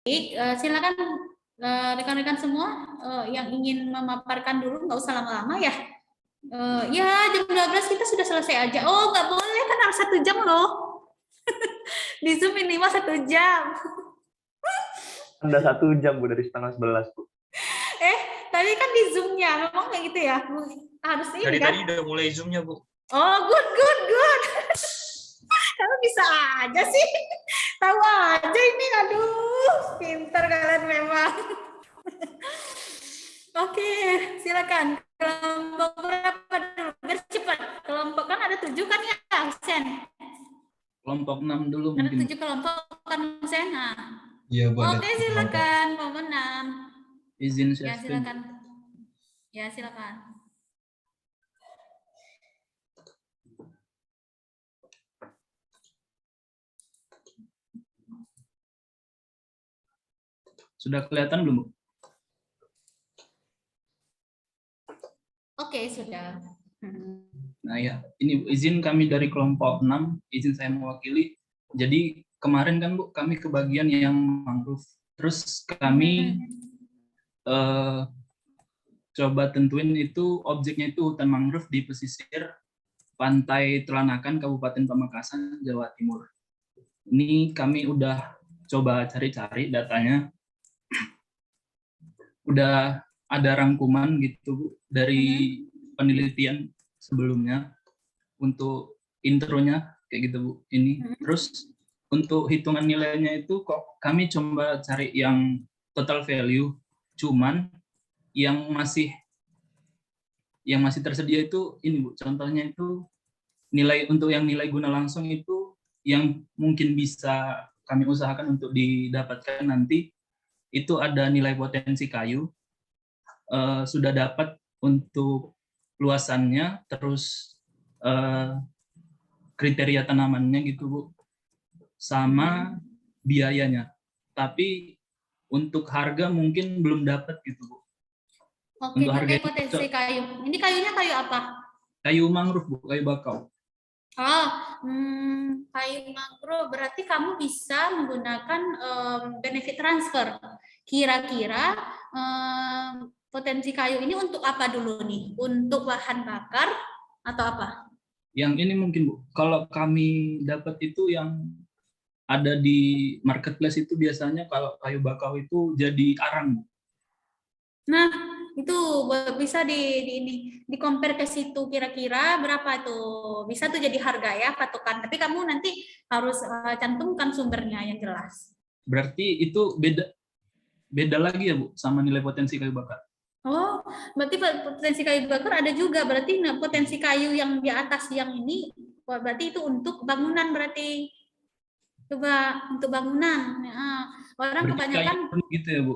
Silakan rekan-rekan semua yang ingin memaparkan dulu, nggak usah lama-lama ya. Ya, jam 12 kita sudah selesai aja. Oh, nggak boleh, kan harus 1 jam loh. Di Zoom minimal 1 jam. Anda 1 jam, Bu, dari setengah 11, Bu. Tadi kan di Zoom-nya, memang kayak gitu ya? Harus ini Dari kan? tadi udah mulai Zoom-nya, Bu. Oh, good. Kamu bisa aja sih. Tahu aja ini, aduh. Pintar kalian memang. Oke, silakan. Kelompok berapa dulu? Biar cepat. Kelompok kan ada 7 kan ya, Sen? Kelompok 6 dulu Ada mungkin. 7 kelompok kan, Sen? Iya, Bu. Oke, silakan. Kelompok 6. Izin Ya, share screen. silakan. Ya, silakan. Sudah kelihatan belum, Bu? Oke, sudah. Nah ya, ini Bu, izin kami dari kelompok 6, izin saya mewakili. Jadi kemarin kan Bu, kami ke bagian yang mangrove. Terus kami coba tentuin itu objeknya itu hutan mangrove di pesisir Pantai Telanakan, Kabupaten Pamekasan, Jawa Timur. Ini kami udah coba cari-cari datanya. Udah ada rangkuman gitu Bu, dari penelitian sebelumnya untuk intronya kayak gitu Bu. Ini terus untuk hitungan nilainya itu kok kami coba cari yang total value, cuman yang masih tersedia itu ini Bu, contohnya itu nilai untuk yang nilai guna langsung itu yang mungkin bisa kami usahakan untuk didapatkan nanti itu ada nilai potensi kayu, sudah dapat untuk luasannya, terus kriteria tanamannya gitu Bu, sama biayanya. Tapi untuk harga mungkin belum dapat gitu Bu. Oke, Untuk harga potensi kayu. Ini kayunya kayu apa? Kayu mangrove Bu, kayu bakau. Oh, kayu mangrove berarti kamu bisa menggunakan benefit transfer. Kira-kira potensi kayu ini untuk apa dulu nih? Untuk bahan bakar atau apa? Yang ini mungkin Bu, kalau kami dapat itu yang ada di marketplace itu biasanya kalau kayu bakau itu jadi arang Bu. Nah, itu bisa di compare ke situ, kira-kira berapa tuh? Bisa tuh jadi harga ya, patokan. Tapi kamu nanti harus cantumkan sumbernya yang jelas. Berarti itu beda lagi ya Bu sama nilai potensi kayu bakar. Oh, berarti potensi kayu bakar ada juga. Berarti potensi kayu yang di atas yang ini, berarti itu untuk bangunan berarti. Coba untuk bangunan. Orang berarti kebanyakan gitu ya Bu.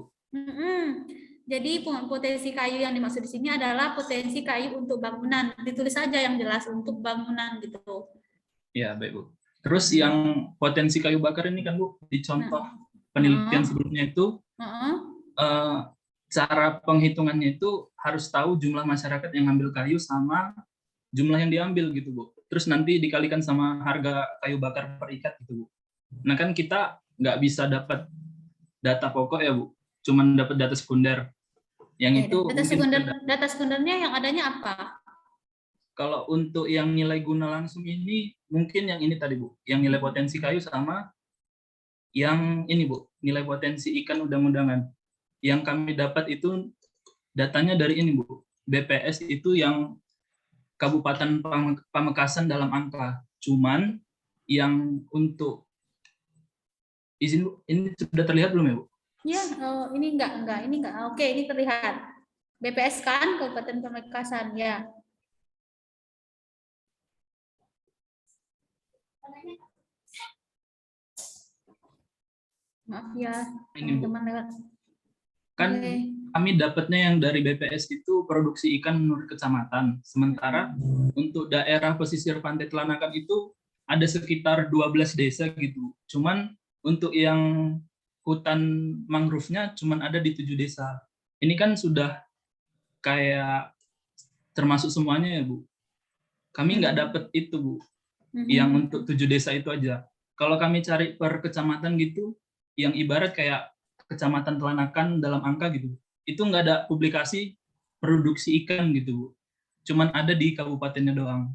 Jadi potensi kayu yang dimaksud di sini adalah potensi kayu untuk bangunan. Ditulis saja yang jelas untuk bangunan gitu. Ya, baik Bu. Terus yang potensi kayu bakar ini kan Bu, di contoh penelitian sebelumnya itu cara penghitungannya itu harus tahu jumlah masyarakat yang ngambil kayu sama jumlah yang diambil gitu Bu. Terus nanti dikalikan sama harga kayu bakar per ikat gitu Bu. Nah kan kita nggak bisa dapat data pokok ya Bu, cuman dapat data sekunder. Yang itu data sekundernya yang adanya apa? Kalau untuk yang nilai guna langsung ini mungkin yang ini tadi Bu, yang nilai potensi kayu sama yang ini Bu, nilai potensi ikan udang-udangan. Yang kami dapat itu datanya dari ini Bu, BPS itu yang Kabupaten Pamekasan dalam angka. Cuman yang untuk izin Bu, ini sudah terlihat belum ya Bu? Ya, ini enggak. Oke, ini terlihat. BPS kan Kabupaten Pamekasan ya. Maaf ya, teman-teman lewat. Kan kami dapatnya yang dari BPS itu produksi ikan menurut kecamatan. Sementara untuk daerah pesisir Pantai Telanakan itu ada sekitar 12 desa gitu. Cuman untuk yang hutan mangrove-nya cuman ada di 7 desa. Ini kan sudah kayak termasuk semuanya ya Bu. Kami nggak dapat itu Bu, yang untuk 7 desa itu aja. Kalau kami cari per kecamatan gitu, yang ibarat kayak Kecamatan Telanakan dalam angka gitu. Itu nggak ada publikasi produksi ikan gitu, Bu. Cuman ada di kabupatennya doang.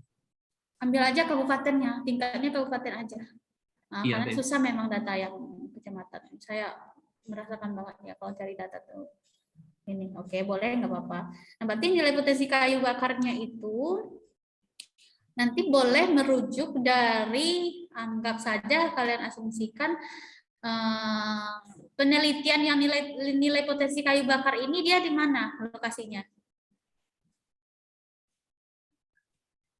Ambil aja kabupatennya, tingkatnya kabupaten aja. Nah, Iya, karena deh. susah memang data yang kecamatan. Saya merasakan banget ya kalau cari data tuh. Ini, oke, boleh, nggak apa-apa. Nah, berarti nilai potensi kayu bakarnya itu nanti boleh merujuk dari, anggap saja kalian asumsikan penelitian yang nilai potensi kayu bakar ini dia di mana lokasinya?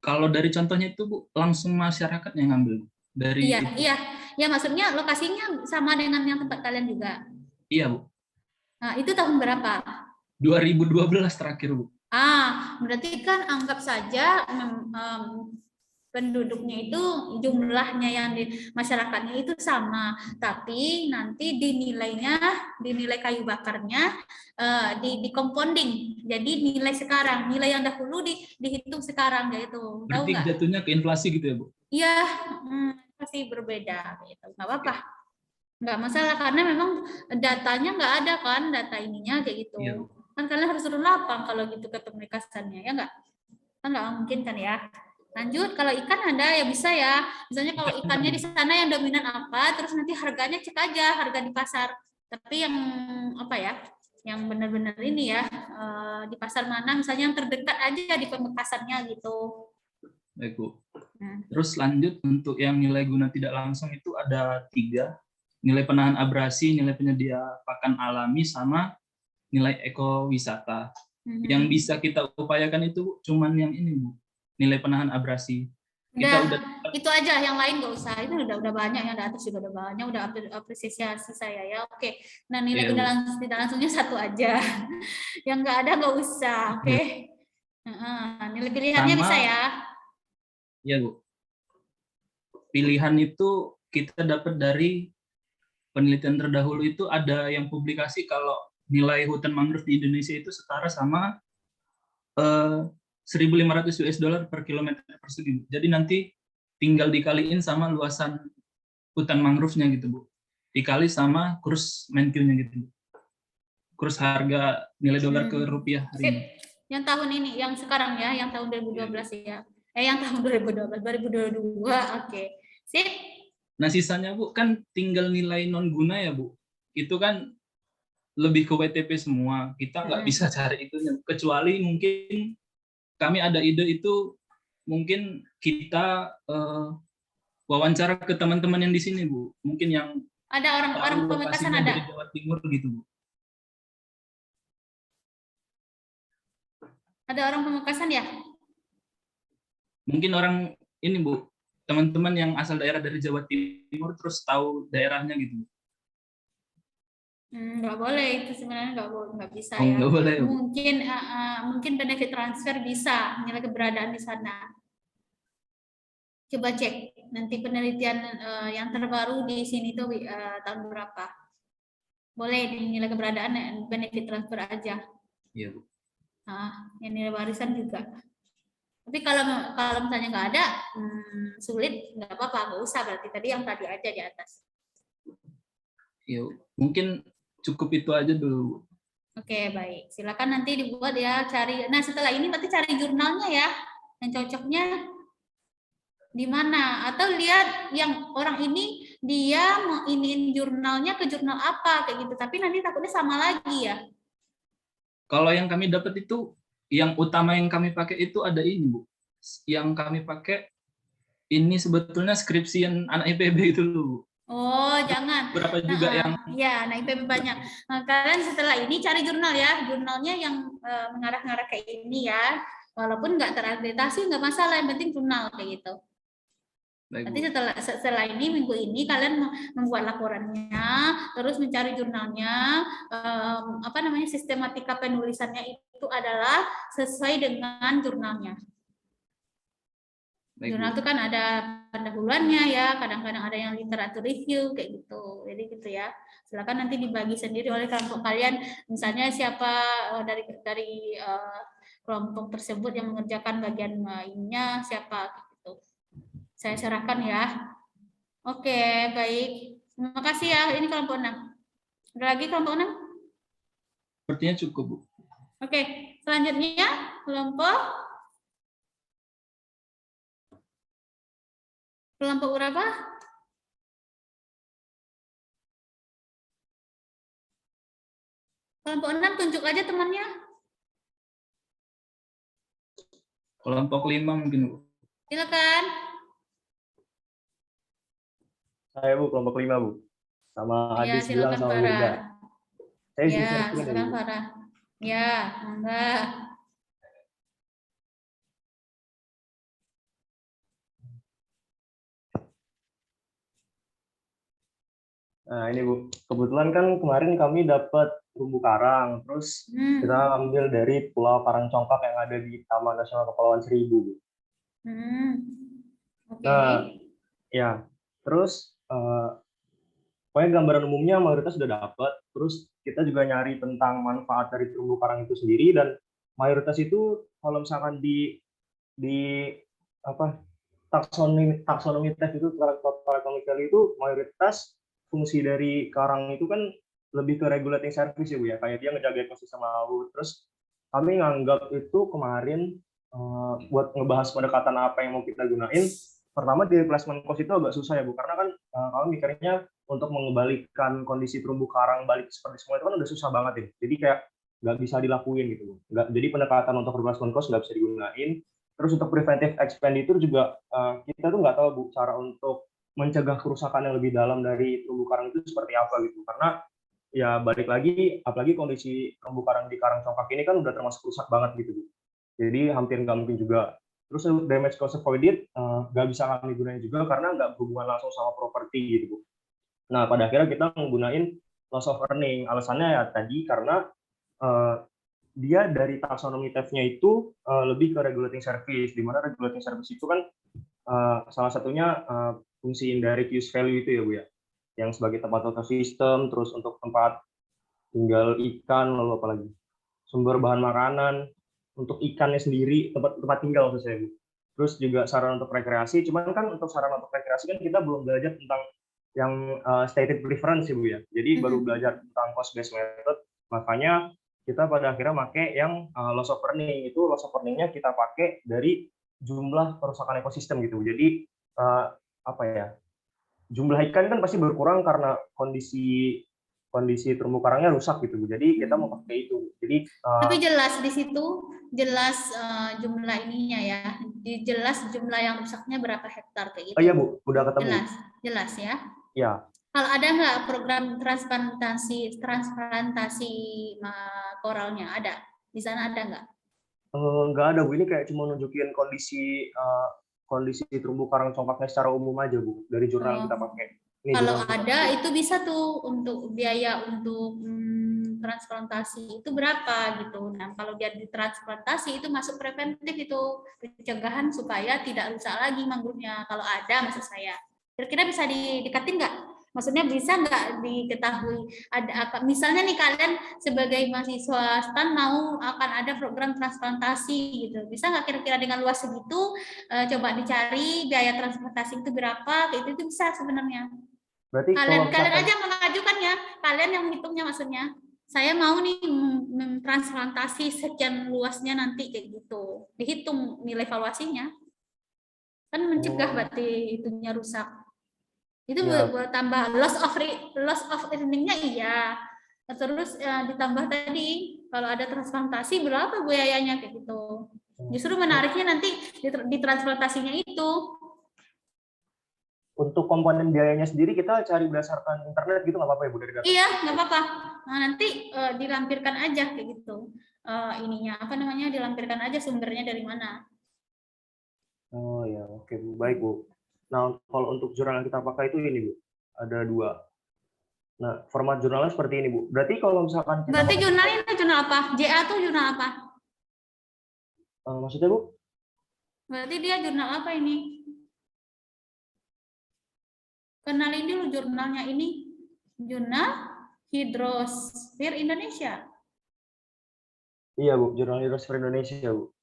Kalau dari contohnya itu, Bu, langsung masyarakat yang ngambil dari Iya, itu. iya. Ya, maksudnya lokasinya sama dengan yang tempat kalian juga. Iya, Bu. Nah, itu tahun berapa? 2012 terakhir, Bu. Berarti kan anggap saja penduduknya itu jumlahnya yang di masyarakatnya itu sama, tapi nanti dinilai kayu bakarnya di compounding. Jadi nilai sekarang, nilai yang dahulu dihitung sekarang yaitu. Tahu Berarti nggak? jatuhnya ke inflasi gitu ya, Bu? Iya, pasti berbeda gitu. Nggak apa-apa. Nggak masalah karena memang datanya nggak ada kan, data ininya kayak gitu. Iya, Bu. Kan kalian harus turun lapang kalau gitu ke pemekasannya, ya nggak? Kan nggak mungkin kan ya. Lanjut, kalau ikan ada ya bisa ya. Misalnya kalau Ikan ikannya ada, di Bu. sana yang dominan apa, terus nanti harganya cek aja harga di pasar. Tapi yang apa ya, yang benar-benar ini ya, di pasar mana, misalnya yang terdekat aja di pemekasannya gitu. Baik, Bu. Nah, Terus lanjut untuk yang nilai guna tidak langsung itu ada 3. Nilai penahan abrasi, nilai penyedia pakan alami, sama nilai ekowisata. Yang bisa kita upayakan itu cuman yang ini, Bu. Nilai penahan abrasi. Kita udah itu aja, yang lain nggak usah. Itu udah banyak, yang di atas juga udah banyak, udah apresiasi saya ya. Oke. Nah, nilai Iya, guna Bu. langsung tidak langsungnya 1 aja. Yang nggak ada nggak usah, oke. Nilai pilihannya bisa Sama, ya. ya, Bu. Pilihan itu kita dapat dari penelitian terdahulu itu ada yang publikasi kalau nilai hutan mangrove di Indonesia itu setara sama 1.500 US dollar per kilometer persegi. Jadi nanti tinggal dikaliin sama luasan hutan mangrove-nya gitu, Bu. Dikali sama kurs Menkyu-nya gitu, Bu. Kurs harga nilai dolar ke rupiah hari Sip. ini. Yang tahun ini, yang sekarang ya, yang tahun 2012 ya. Yang tahun 2022, oke. Sip. Nah, sisanya, Bu, kan tinggal nilai non guna ya, Bu. Itu kan lebih ke WTP semua. Kita nggak bisa cari itu, kecuali mungkin kami ada ide itu, mungkin kita wawancara ke teman-teman yang di sini, Bu. Mungkin yang ada orang pemekasan ada. dari Jawa Timur gitu, Bu. Ada orang pemekasan ya? Mungkin orang ini, Bu, teman-teman yang asal daerah dari Jawa Timur terus tahu daerahnya gitu. Nggak boleh, itu sebenarnya nggak bisa Oh, ya. nggak boleh, Bu. Mungkin benefit transfer bisa, nilai keberadaan di sana. Coba cek nanti penelitian yang terbaru di sini tuh tahun berapa. Boleh nilai keberadaan benefit transfer aja. Iya, Bu. Yang nilai warisan juga. Tapi kalau misalnya nggak ada, sulit, nggak apa-apa, nggak usah. Berarti tadi yang tadi aja di atas. Iya, mungkin cukup itu aja dulu. Oke, baik. Silakan nanti dibuat ya, cari. Nah, setelah ini berarti cari jurnalnya ya, yang cocoknya di mana. Atau lihat yang orang ini, dia mau iniin jurnalnya ke jurnal apa, kayak gitu. Tapi nanti takutnya sama lagi ya. Kalau yang kami dapat itu, yang utama yang kami pakai itu ada ini, Bu. Yang kami pakai ini sebetulnya skripsian anak IPB itu, Bu. Oh, jangan. Berapa juga yang anak IPB banyak. Nah, kalian setelah ini cari jurnal ya, jurnalnya yang mengarah-ngarah kayak ini ya. Walaupun nggak terakreditasi nggak masalah, yang penting jurnal kayak gitu. Baik, Nanti Bu. setelah ini, minggu ini kalian membuat laporannya, terus mencari jurnalnya, sistematika penulisannya itu adalah sesuai dengan jurnalnya. Baik, Jurnal Bu. itu kan ada pendahuluannya ya, kadang-kadang ada yang literatur review kayak gitu. Jadi gitu ya. Silakan nanti dibagi sendiri oleh kelompok kalian. Misalnya siapa dari kelompok tersebut yang mengerjakan bagian ininya, siapa gitu. Saya serahkan ya. Oke, baik. Terima kasih ya. Ini kelompok 6. Ada lagi kelompok 6? Sepertinya cukup, Bu. Oke, selanjutnya kelompok berapa? Kelompok 6 tunjuk aja temannya. Kelompok 5 mungkin, Bu. Silakan. Saya Bu, kelompok 5 Bu. Sama Ya, Adis bilang silakan sama Farah. Wirda. Saya isi Ya, screen ya, silakan Bu. Farah. Ya, enggak. Nah ini Bu, kebetulan kan kemarin kami dapat terumbu karang, terus kita ambil dari Pulau Karangcongkak yang ada di Taman Nasional Kepulauan Seribu Bu. Oke. Nah, ya, terus pokoknya gambaran umumnya mayoritas sudah dapat, terus kita juga nyari tentang manfaat dari terumbu karang itu sendiri, dan mayoritas itu kalau misalkan di apa taksonomi tes itu total economic value itu mayoritas fungsi dari karang itu kan lebih ke regulating service ya Bu ya, kayak dia ngejaga ekosistem laut. Terus kami nganggap itu kemarin buat ngebahas pendekatan apa yang mau kita gunain, pertama di replacement cost itu agak susah ya Bu, karena kan kami mikirnya untuk mengembalikan kondisi terumbu karang balik seperti semua itu kan udah susah banget ya, jadi kayak nggak bisa dilakuin gitu Bu. Jadi pendekatan untuk replacement cost nggak bisa digunain. Terus untuk preventive expenditure juga kita tuh nggak tahu Bu cara untuk mencegah kerusakan yang lebih dalam dari terumbu karang itu seperti apa gitu, karena ya balik lagi apalagi kondisi terumbu karang di Karangcongkak ini kan udah termasuk rusak banget gitu Bu. Jadi hampir nggak mungkin juga. Terus damage cost avoided nggak bisa kami gunain juga karena nggak berhubungan langsung sama properti gitu Bu. Nah pada akhirnya kita menggunakan loss of earning. Alasannya ya tadi karena dia dari taksonomi TEF-nya itu lebih ke regulating service, di mana regulating service itu kan salah satunya fungsi indirect use value itu ya Bu ya, yang sebagai tempat ekosistem, terus untuk tempat tinggal ikan, lalu apa lagi, sumber bahan makanan untuk ikannya sendiri, tempat tinggal maksud saya Bu. Terus juga saran untuk rekreasi, cuman kan untuk saran untuk rekreasi kan kita belum belajar tentang yang stated preference ya Bu ya, jadi baru belajar tentang cost based method, makanya kita pada akhirnya pakai yang loss of earning. Itu loss of earning-nya kita pakai dari jumlah kerusakan ekosistem gitu. Jadi apa ya, jumlah ikan kan pasti berkurang karena kondisi terumbu karangnya rusak gitu. Jadi kita mau pakai itu. Jadi tapi jelas di situ jelas jumlah ininya ya, jelas jumlah yang rusaknya berapa hektar kayak gitu. Oh iya Bu, udah ketemu. Jelas ya. Ya. Kalau ada nggak program transplantasi koralnya, ada di sana, ada nggak? Nggak ada Bu, ini kayak cuma nunjukin kondisi terumbu karang congkaknya secara umum aja Bu, dari jurnal yang kita pakai. Ini kalau ada itu bisa tuh untuk biaya untuk transplantasi itu berapa gitu. Nah kalau dia ditransplantasi itu masuk preventif, itu pencegahan supaya tidak rusak lagi mangrove-nya. Kalau ada maksud saya, kira-kira bisa didekatin nggak? Maksudnya bisa nggak diketahui ada apa? Misalnya nih kalian sebagai mahasiswa STAN mau akan ada program transplantasi gitu, bisa nggak kira-kira dengan luas segitu coba dicari biaya transplantasi itu berapa? Itu bisa sebenarnya. Berarti kalian aja mengajukannya, kalian yang menghitungnya maksudnya. Saya mau nih transplantasi sekian luasnya nanti kayak gitu, dihitung nilai valuasinya, kan mencegah berarti itunya rusak. Itu ya, buat tambah loss of earning-nya iya. Terus ditambah tadi kalau ada transplantasi berapa biayanya kayak gitu. Justru menariknya nanti di transplantasinya itu. Untuk komponen biayanya sendiri kita cari berdasarkan internet gitu, nggak apa-apa ya Bu dari data? Iya, nggak apa-apa. Nah, nanti dilampirkan aja kayak gitu. Ininya apa namanya, dilampirkan aja sumbernya dari mana. Oh ya, oke Bu, baik Bu. Nah kalau untuk jurnal yang kita pakai itu ini Bu, ada 2. Nah format jurnalnya seperti ini Bu. Berarti kalau misalkan kita berarti jurnal ini jurnal apa? JA tuh jurnal apa? Maksudnya Bu? Berarti dia jurnal apa ini? Kenalin dulu jurnalnya ini. Jurnal Hidrosfer Indonesia. Iya Bu, jurnal Hidrosfer Indonesia Bu.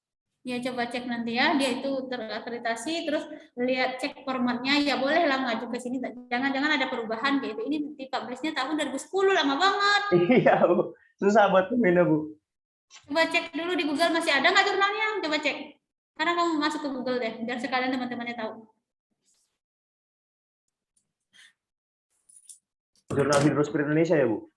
Ya coba cek nanti ya, dia itu terakreditasi, terus lihat cek formatnya, ya boleh lah ngaju ke sini. Jangan-jangan ada perubahan gitu. Ini dipublishnya tahun 2010, lama banget. Iya, Bu. Susah buat temuinnya, Bu. Coba cek dulu di Google masih ada nggak jurnalnya? Coba cek. Karena kamu masuk ke Google deh, biar sekalian teman-temannya tahu. Jurnal Hidrosphere Indonesia ya, Bu?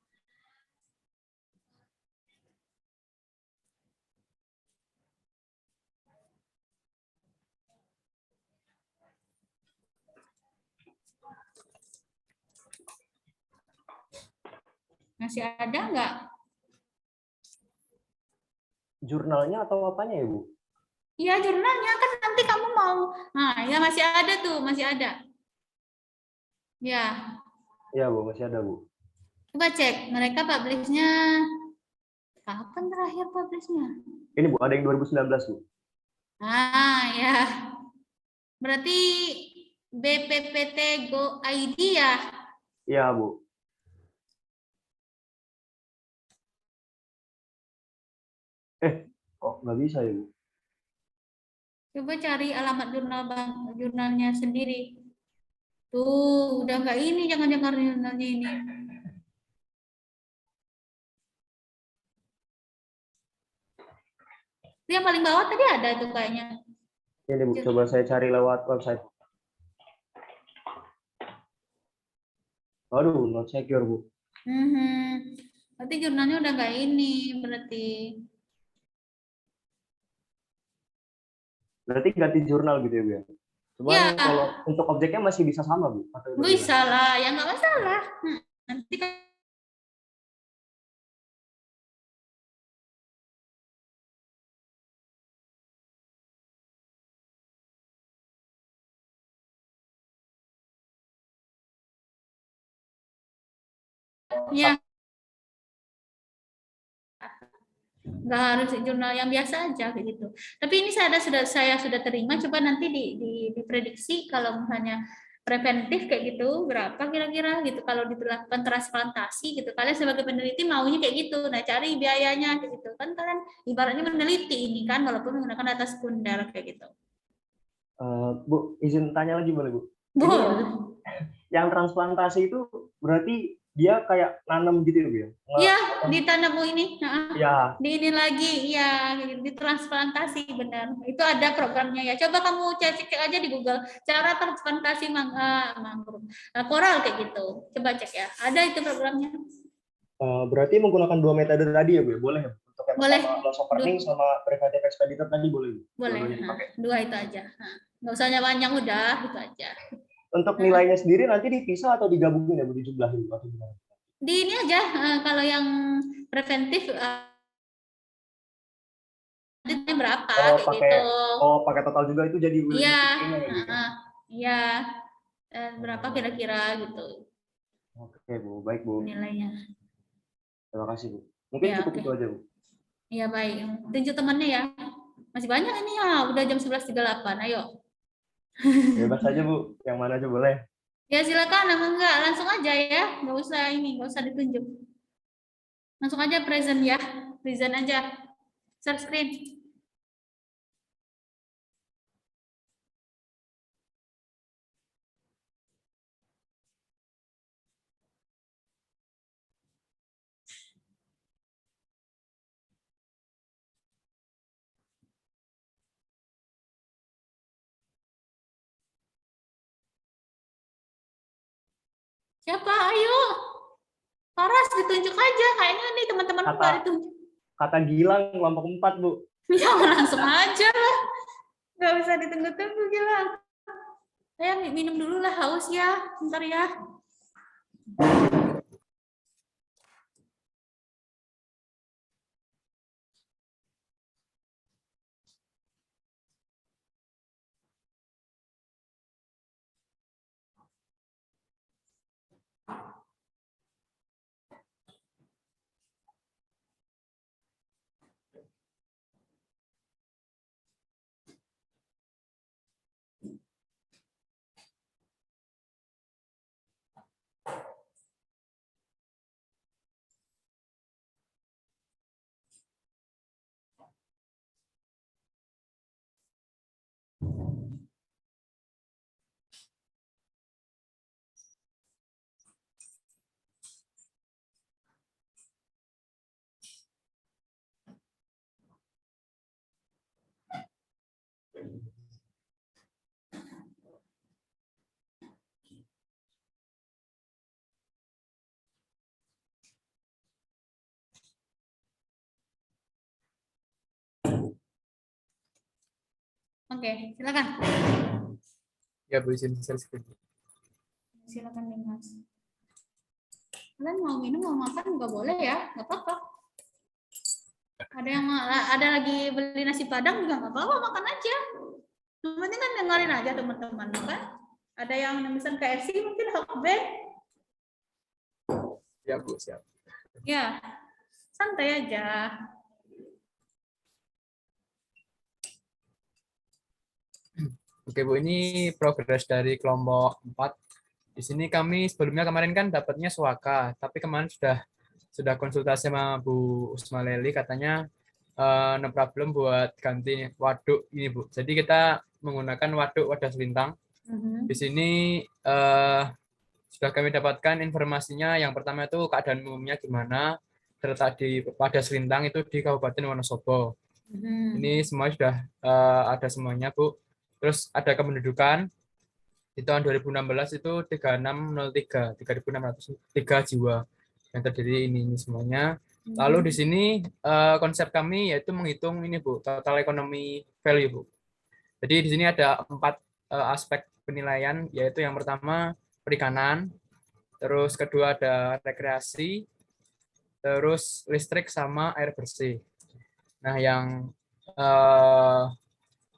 Masih ada nggak? Jurnalnya atau apanya ya, Bu? Iya, jurnalnya kan nanti kamu mau. Nah, ya masih ada tuh, masih ada. Ya, Iya, Bu, masih ada, Bu. coba cek. Mereka publishnya kapan terakhir publishnya? Ini, Bu, ada yang 2019, Bu. Ah, ya. Berarti BPPT Go ID ya? Iya, Bu. Kok nggak bisa ya, Bu? Coba cari alamat jurnal bang, jurnalnya sendiri. Tuh, udah nggak ini, jangan-jangan jurnalnya ini. Itu yang paling bawah tadi ada tuh kayaknya. Ini, Bu, coba saya cari lewat website. Waduh, not secure, Bu. Berarti jurnalnya udah nggak ini, berarti. Berarti ganti jurnal gitu ya, Bu ya? Cuman Ya, kalau untuk objeknya masih bisa sama, Bu? Atau bagaimana? bisa lah, ya nggak masalah. Nanti kan ya nggak harus jurnal yang biasa aja kayak gitu. Tapi ini saya sudah terima. Coba nanti diprediksi kalau misalnya preventif kayak gitu berapa kira-kira gitu kalau dilakukan transplantasi gitu. Kalian sebagai peneliti maunya kayak gitu. Nah cari biayanya kayak gitu kan kalian ibaratnya meneliti ini kan walaupun menggunakan data sekunder kayak gitu. Bu, izin tanya lagi boleh, Bu? Bu, Ini yang transplantasi itu berarti dia kayak nanam gitu ya, Bu ya? iya ditanam ini. Ya, Di ini lagi, iya, di transplantasi benar. Itu ada programnya ya. Coba kamu cek aja di Google cara transplantasi mangrove, koral kayak gitu. Coba cek ya. Ada itu programnya. berarti menggunakan dua metode tadi ya, Bu? Boleh ya? Untuk yang Boleh. pertama loss of earning sama preventive expenditure tadi boleh, Bu? Boleh. Dua-duanya dipakai. Dua itu aja. Nggak usah banyak udah itu aja. Untuk nilainya sendiri nanti dipisah atau digabungin ya, Bu? Dijumlahin atau gimana? Di ini aja kalau yang preventif berapa kayak gitu. Pakai total juga itu jadi Iya. gitu. Iya. Berapa kira-kira gitu Oke, Bu. Baik, Bu. nilainya. Terima kasih, Bu. Mungkin Ya, cukup oke. itu aja, Bu. Iya baik. Tunjuk temannya ya. Masih banyak ini ya. Udah jam 11.38. Ayo. Bebas aja, Bu. Yang mana aja boleh. Ya silakan. Enggak langsung aja ya. Nggak usah ini. Nggak usah ditunjuk. Langsung aja present ya. Present aja. Share screen. Siapa? Ayo. Paras ditunjuk aja. Kayaknya nih teman-teman nggak ditunjuk. Kata Gilang, kelompok 4, Bu. Jangan langsung aja lah. Nggak bisa ditunggu-tunggu Gilang. Saya minum dulu lah. Haus ya. Bentar ya. Oke, silakan. Ya, Bu, izin share screen. Silakan Dimas. Kalian mau minum mau makan juga boleh ya, nggak apa-apa. Ada lagi beli nasi padang juga nggak apa-apa, makan aja. Yang penting kan dengerin aja teman-teman kan. Ada yang pesan KFC mungkin Hokben. Ya, Bu, siap. Ya, santai aja. Oke, Bu, ini progres dari kelompok 4. Di sini kami sebelumnya kemarin kan dapatnya Suaka, tapi kemarin sudah konsultasi sama Bu Usmaleli, katanya no problem buat ganti waduk ini, Bu. Jadi kita menggunakan waduk wadah selintang. Di sini sudah kami dapatkan informasinya. Yang pertama itu keadaan umumnya gimana, terletak di wadah selintang itu di Kabupaten Wonosobo. Ini semua sudah ada semuanya, Bu. Terus ada kependudukan di tahun 2016 itu 3603, 3.603 jiwa yang terdiri ini semuanya. Lalu di sini konsep kami yaitu menghitung ini, Bu, total economy value, Bu. Jadi di sini ada 4 aspek penilaian, yaitu yang pertama perikanan, terus kedua ada rekreasi, terus listrik sama air bersih. Nah, yang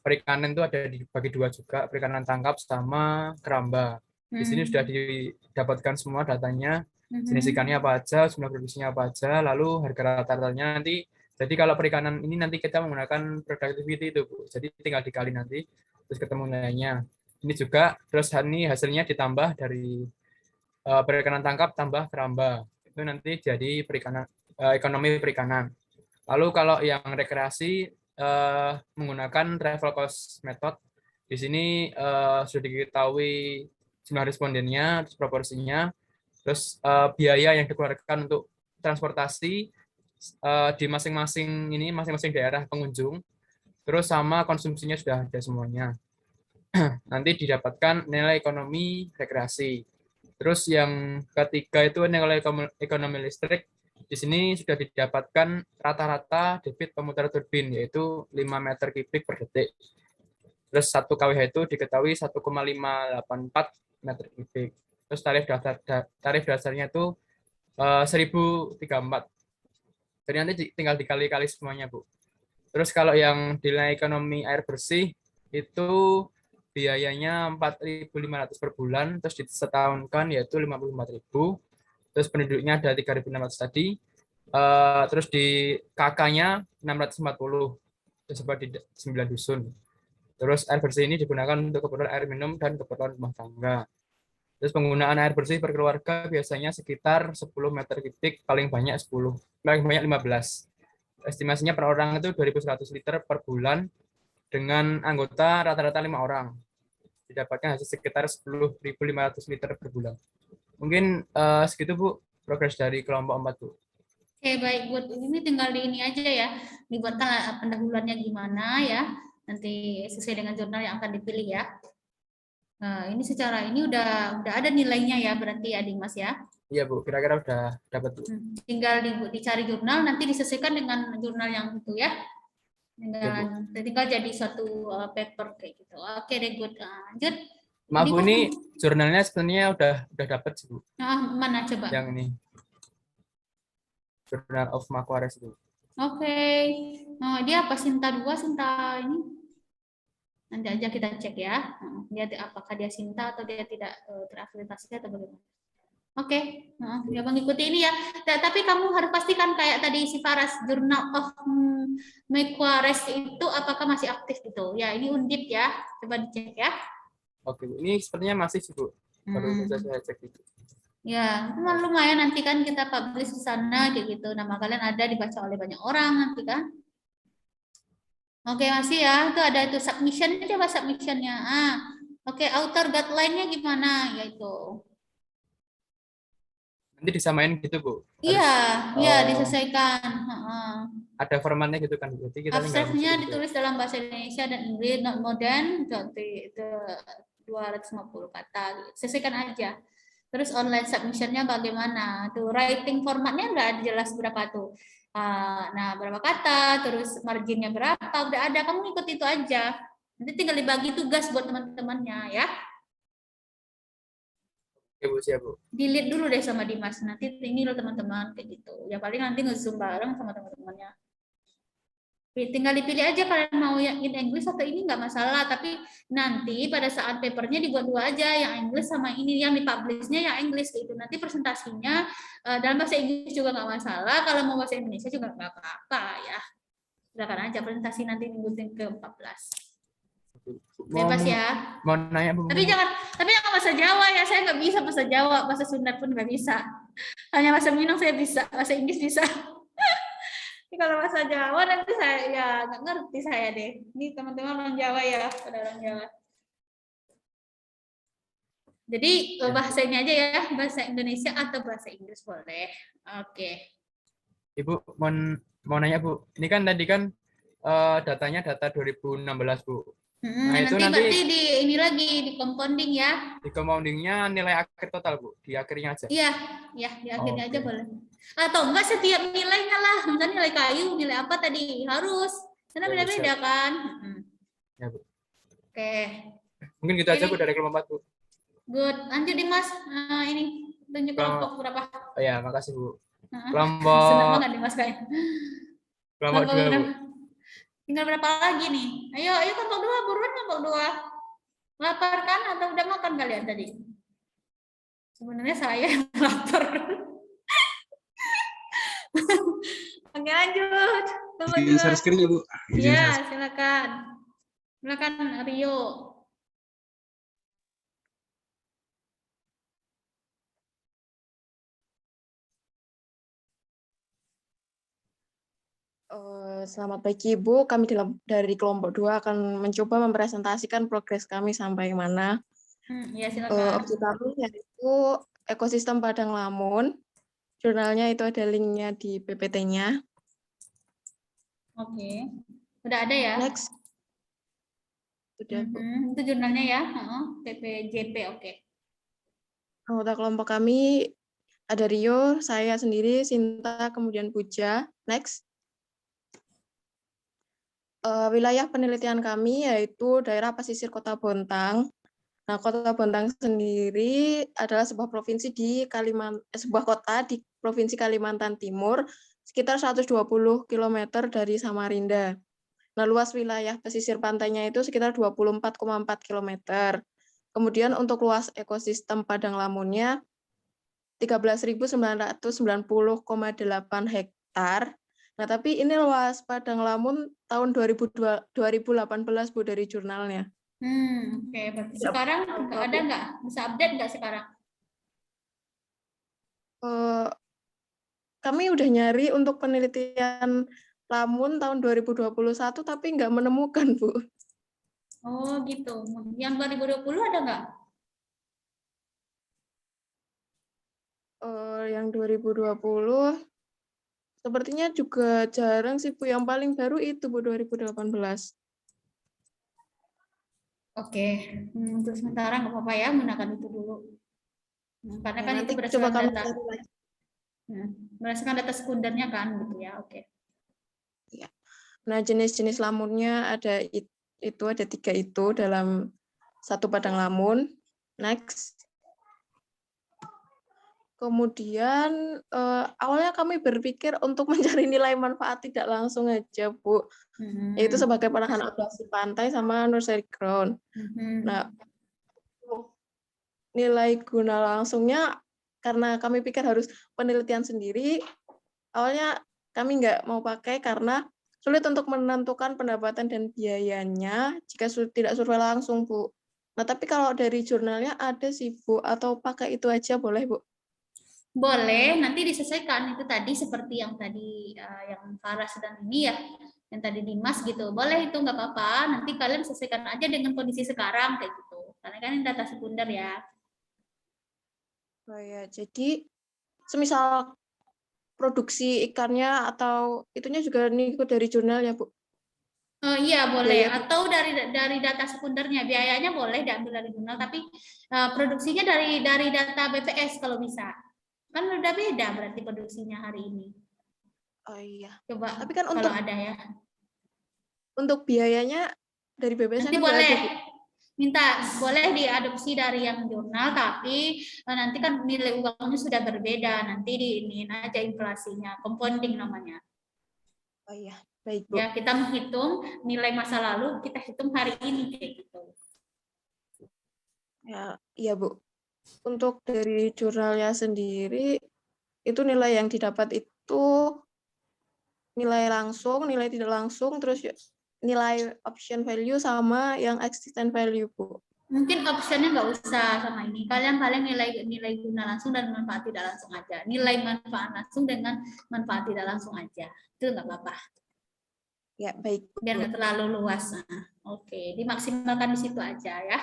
perikanan itu ada dibagi 2 juga, perikanan tangkap sama keramba. Di sini sudah didapatkan semua datanya, jenis ikannya apa aja, jumlah produksinya apa aja, lalu harga rata-ratanya nanti. Jadi kalau perikanan ini nanti kita menggunakan productivity itu, Bu. Jadi tinggal dikali nanti, terus ketemu nilainya. Ini juga, terus ini hasilnya ditambah dari perikanan tangkap tambah keramba. Itu nanti jadi perikanan ekonomi perikanan. Lalu kalau yang rekreasi menggunakan travel cost method, di sini sudah diketahui jumlah respondennya, terus proporsinya, terus biaya yang dikeluarkan untuk transportasi di masing-masing daerah pengunjung, terus sama konsumsinya sudah ada semuanya. Nanti didapatkan nilai ekonomi rekreasi. Terus yang ketiga itu nilai ekonomi listrik. Di sini sudah didapatkan rata-rata debit pemutar turbin, yaitu 5 meter kubik per detik. Terus 1 kWh itu diketahui 1,584 meter kubik. Terus tarif dasarnya itu 1.034. Jadi nanti tinggal dikali-kali semuanya, Bu. Terus kalau yang nilai ekonomi air bersih itu biayanya 4.500 per bulan, terus disetahunkan yaitu 54.000. Terus penduduknya ada 3.600 tadi, terus di KK-nya 640, tersebar di 9 dusun. Terus air bersih ini digunakan untuk keperluan air minum dan keperluan rumah tangga. Terus penggunaan air bersih per keluarga biasanya sekitar 10 meter kubik, paling banyak 15. Estimasinya per orang itu 2.100 liter per bulan, dengan anggota rata-rata 5 orang. Didapatkan hasil sekitar 10.500 liter per bulan. Mungkin segitu, Bu, progres dari kelompok 4, Bu. Oke, baik, buat ini tinggal di ini aja ya, dibuatkan pendahuluannya gimana ya, nanti sesuai dengan jurnal yang akan dipilih ya. Nah, ini secara ini udah ada nilainya ya, berarti ya Dimas ya. Iya, Bu, kira-kira udah dapat, Bu. Tinggal dicari jurnal, nanti disesuaikan dengan jurnal yang itu ya. Tinggal jadi suatu paper kayak gitu. Oke deh, good. Lanjut. Maaf, Bu, ini jurnalnya sebenarnya udah dapat sih, Bu. Mana coba? Yang ini. Journal of Macquarie itu. Oke. Dia apa? Sinta 2, Sinta ini? Nanti aja kita cek ya. Dia apakah dia Sinta atau dia tidak terakreditasi atau bagaimana. Oke, ya mengikuti ini ya. Tapi kamu harus pastikan kayak tadi si Faras, Journal of Macquarie itu apakah masih aktif gitu. Ya, ini Undip ya. Coba dicek ya. Oke, Bu. Ini sepertinya masih sih, Bu. Baru saja saya cek itu. Ya, lumayan nanti kan kita publish di sana kayak gitu. Nama kalian ada dibaca oleh banyak orang nanti kan. Oke, masih ya. Itu ada itu submission, coba submissionnya. Oke, author guideline-nya gimana? Ya itu. Nanti disamain gitu, Bu? Iya, disesuaikan. Ada formatnya gitu kan? Berarti kita abstraknya ditulis dalam bahasa Indonesia dan Inggris, not modern, itu 250 kata. Sesuaikan aja. Terus online submission-nya bagaimana? Tuh writing formatnya nggak ada jelas berapa tuh. Nah, berapa kata, terus marginnya berapa, udah ada. Kamu ikut itu aja. Nanti tinggal dibagi tugas buat teman-temannya ya. Oke Bu, siap Bu. Dilihat dulu deh sama Dimas. Nanti ini loh teman-teman kayak gitu. Ya paling nanti nge-zoom bareng sama teman-temannya. Tinggal dipilih aja kalian mau yang in English atau ini nggak masalah, tapi nanti pada saat papernya dibuat dua aja, yang English sama ini yang dipublishnya yang English gitu. Nanti presentasinya dalam bahasa Inggris juga nggak masalah, kalau mau bahasa Indonesia juga nggak apa-apa ya. Silakan aja presentasi nanti minggu ke-14. Bebas ya. Mau nanya Bu. Tapi jangan bahasa Jawa ya, saya nggak bisa bahasa Jawa, bahasa Sunda pun nggak bisa. Hanya bahasa Minang saya bisa, bahasa Inggris bisa. Kalau bahasa Jawa nanti saya ya nggak ngerti saya deh. Ini teman-teman orang Jawa ya, pada orang Jawa. Jadi bahasa ini aja ya, bahasa Indonesia atau bahasa Inggris boleh. Oke. Ibu mau nanya Bu. Ini kan tadi kan datanya data 2016 Bu. Nah, itu nanti berarti di ini lagi di compounding ya. Di compoundingnya nilai akhir total Bu, di akhirnya aja. Iya, di akhirnya aja Oke. boleh. Atau enggak setiap nilainya lah, misalnya nilai kayu, nilai apa tadi harus. Karena Ya, Bu, beda-beda kan. Ya Bu. Oke. Mungkin gitu aja Bu dari kelompok 4 Bu. Good. Lanjut Dimas. Ini tunjuk kelompok berapa? Oh ya, makasih Bu. Senang Kelompok banget Dimas kayaknya. kelompok 2 Bu. Tinggal berapa lagi nih? Ayo kelompok 2, buruan kelompok 2. Lapar kan atau udah makan kalian tadi? Sebenarnya saya yang lapar. Oke lanjut. Izin share screen ya Bu. Iya silakan. Silakan Rio. Selamat pagi Ibu, kami dari kelompok 2 akan mencoba mempresentasikan progres kami sampai mana. Ya silakan. Objek kami yaitu ekosistem Padang Lamun. Jurnalnya itu ada linknya di PPT-nya. Oke, udah ada ya? Next. Sudah Bu. Itu jurnalnya ya, PPJP, oke. Anggota kelompok kami ada Rio, saya sendiri, Sinta, kemudian Puja. Next. Wilayah penelitian kami yaitu daerah pesisir Kota Bontang. Nah, Kota Bontang sendiri adalah sebuah provinsi di sebuah kota di Provinsi Kalimantan Timur, sekitar 120 km dari Samarinda. Nah, luas wilayah pesisir pantainya itu sekitar 24,4 km. Kemudian untuk luas ekosistem Padang Lamunnya 13.990,8 hektar. Nah, tapi ini luas Padang Lamun tahun 2018 Bu dari jurnalnya. Oke, berarti sekarang ada nggak? Bisa update nggak sekarang? Kami udah nyari untuk penelitian Lamun tahun 2021 tapi nggak menemukan Bu. Oh gitu. Yang 2020 ada nggak? Yang 2020 sepertinya juga jarang sih Bu. Yang paling baru itu Bu 2018. Oke, untuk sementara nggak apa-apa ya, gunakan itu dulu. Karena kan itu berdasarkan data. Berdasarkan data sekundernya kan, gitu ya. Oke. Ya. Nah, jenis-jenis lamunnya ada itu ada 3 itu dalam satu padang lamun. Next. Kemudian awalnya kami berpikir untuk mencari nilai manfaat tidak langsung aja Bu, yaitu sebagai penahan abrasi pantai sama nursery ground. Nah, nilai guna langsungnya karena kami pikir harus penelitian sendiri, awalnya kami nggak mau pakai karena sulit untuk menentukan pendapatan dan biayanya jika tidak survei langsung Bu. Nah, tapi kalau dari jurnalnya ada sih Bu, atau pakai itu aja boleh Bu? Boleh, nanti disesuaikan itu tadi seperti yang tadi yang Farah sedang ini ya, yang tadi Dimas gitu. Boleh itu nggak apa-apa. Nanti kalian sesuaikan aja dengan kondisi sekarang kayak gitu. Karena kan ini data sekunder ya. Oh ya, jadi semisal produksi ikannya atau itunya juga ikut dari jurnal ya Bu? Oh iya boleh, atau dari data sekundernya, biayanya boleh diambil dari jurnal, tapi produksinya dari data BPS kalau bisa. Kan udah beda berarti produksinya hari ini. Oh iya. Coba tapi kan kalau ada ya. Untuk biayanya dari BPS Nanti kan boleh ada, Bu. minta, boleh diadopsi dari yang jurnal, tapi nanti kan nilai uangnya sudah berbeda, nanti diinin aja inflasinya, compounding namanya. Oh iya, baik, Bu. Ya, kita menghitung nilai masa lalu, kita hitung hari ini kayak gitu. Ya, iya, Bu. Untuk dari jurnalnya sendiri, itu nilai yang didapat itu nilai langsung, nilai tidak langsung, terus nilai option value sama yang existent value, Bu. Mungkin optionnya nggak usah sama ini. Kalian paling nilai guna langsung dan manfaat tidak langsung aja. Nilai manfaat langsung dengan manfaat tidak langsung aja. Itu nggak apa-apa. Ya, baik, Bu. Biar nggak terlalu luas. Nah, oke, dimaksimalkan di situ aja ya.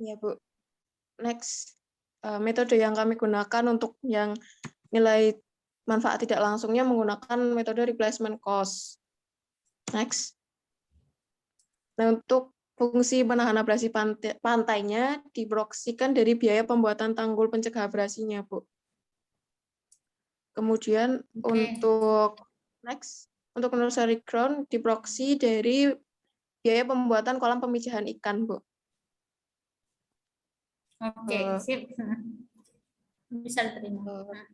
Ya, Bu. Next, metode yang kami gunakan untuk yang nilai manfaat tidak langsungnya menggunakan metode replacement cost. Next. Nah, untuk fungsi penahan abrasi pantainya diproyeksikan dari biaya pembuatan tanggul pencegah abrasinya, Bu. Kemudian untuk nursery ground diproyeksi dari biaya pembuatan kolam pemijahan ikan, Bu. Oke, sip. Bisa diterima. Nah.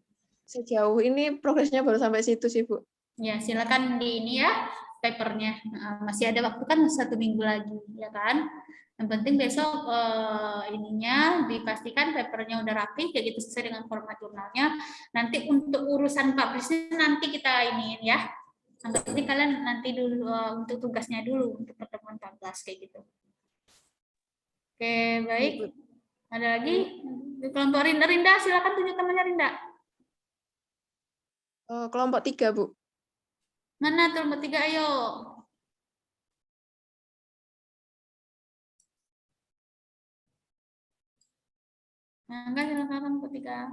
Sejauh ini progresnya baru sampai situ sih, Bu. Ya, silakan di ini ya papernya. Masih ada waktu kan 1 minggu lagi, ya kan? Yang penting besok ininya dipastikan papernya udah rapi, kayak gitu sesuai dengan format jurnalnya. Nanti untuk urusan publishnya nanti kita iniin ya. Yang penting kalian nanti dulu untuk tugasnya dulu untuk pertemuan 14 kayak gitu. Oke, baik. Ada lagi? Kelompok Rinda, silakan tunjuk temannya Rinda. Kelompok 3, Bu. Mana kelompok 3, ayo. Nah, enggak, silakan kelompok 3.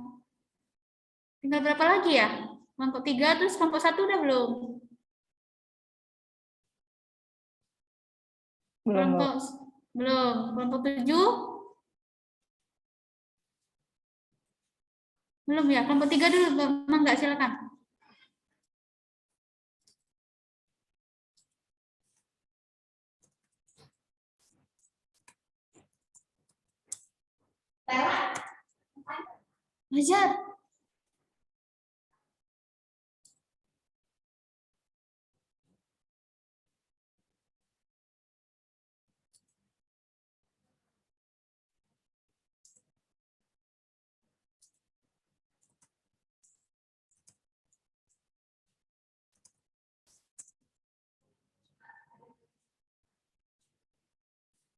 Tinggal berapa lagi ya? Kelompok 3, terus kelompok 1 udah belum? Kelompok belum. Kelompok 7? Belum ya? Kelompok 3 dulu, Mangga, silakan. Ajar.